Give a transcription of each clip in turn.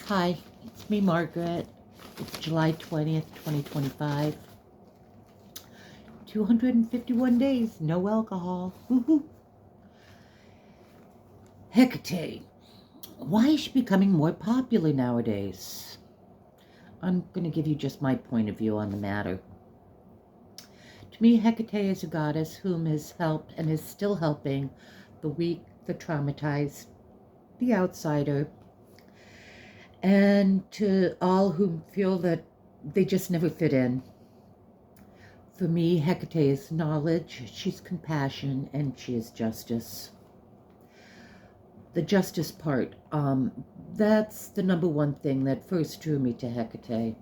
Hi, it's me, Margaret. It's July 20th, 2025. 251 days, no alcohol. Woohoo! HECATE. Why is she becoming more popular nowadays? I'm going to give you just my point of view on the matter. To me, HECATE is a goddess whom has helped and is still helping the weak, the traumatized, the outsider, and to all who feel that they just never fit in. For me, HECATE is knowledge, she's compassion, and she is justice. The justice part, that's the number one thing that first drew me to HECATE.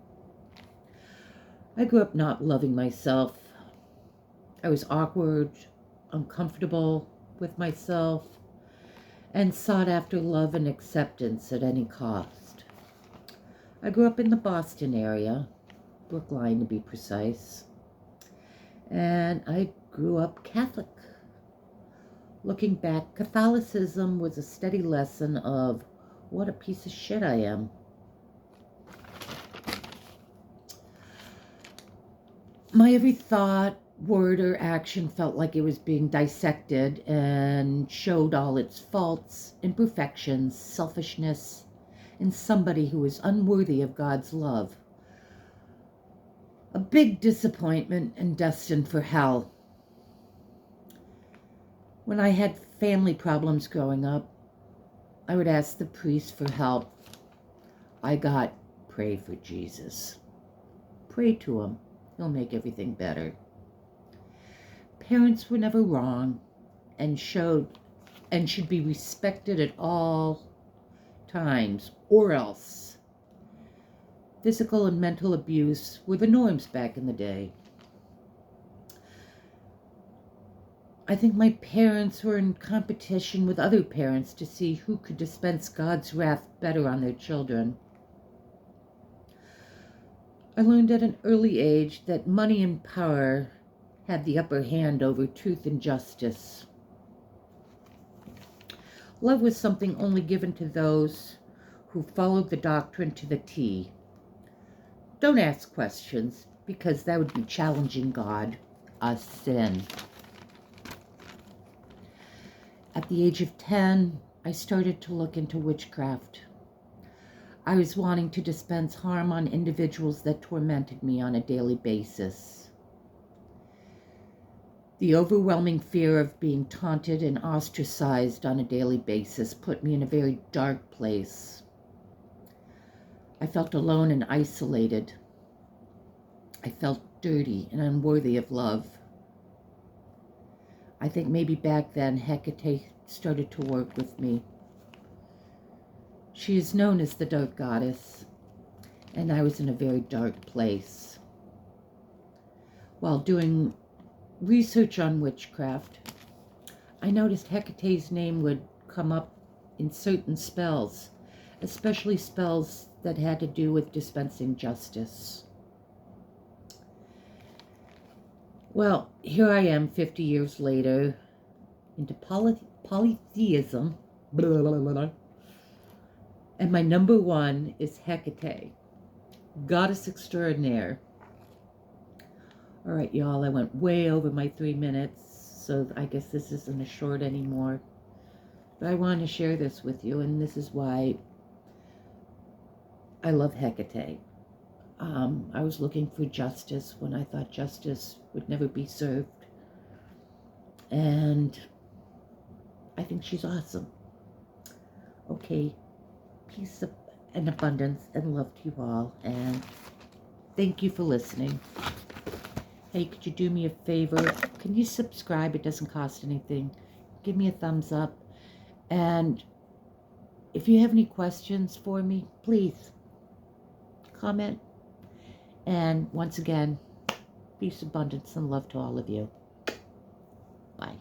I grew up not loving myself. I was awkward, uncomfortable with myself, and sought after love and acceptance at any cost. I grew up in the Boston area, Brookline to be precise, and I grew up Catholic. Looking back, Catholicism was a steady lesson of what a piece of shit I am. My every thought, word, or action felt like it was being dissected and showed all its faults, imperfections, selfishness, and somebody who was unworthy of God's love. A big disappointment and destined for hell. When I had family problems growing up, I would ask the priest for help. I got, pray for Jesus. Pray to him. He'll make everything better. Parents were never wrong and should be respected at all times, or else. Physical and mental abuse were the norms back in the day. I think my parents were in competition with other parents to see who could dispense God's wrath better on their children. I learned at an early age that money and power had the upper hand over truth and justice. Love was something only given to those who followed the doctrine to the T. Don't ask questions, because that would be challenging God, a sin. At the age of 10, I started to look into witchcraft. I was wanting to dispense harm on individuals that tormented me on a daily basis. The overwhelming fear of being taunted and ostracized on a daily basis put me in a very dark place. I felt alone and isolated. I felt dirty and unworthy of love. I think maybe back then HECATE started to work with me. She is known as the Dark Goddess, and I was in a very dark place. While doing research on witchcraft, I noticed HECATE's name would come up in certain spells, especially spells that had to do with dispensing justice. Well, here I am 50 years later, into polytheism, blah, blah, blah, blah. And my number one is HECATE, Goddess Extraordinaire. All right, y'all, I went way over my 3 minutes, so I guess this isn't a short anymore. But I wanted to share this with you, and this is why I love HECATE. I was looking for justice when I thought justice would never be served. And I think she's awesome. Okay, peace and abundance and love to you all. And thank you for listening. Hey, could you do me a favor? Can you subscribe? It doesn't cost anything. Give me a thumbs up. And if you have any questions for me, please comment. And once again, peace, abundance, and love to all of you. Bye.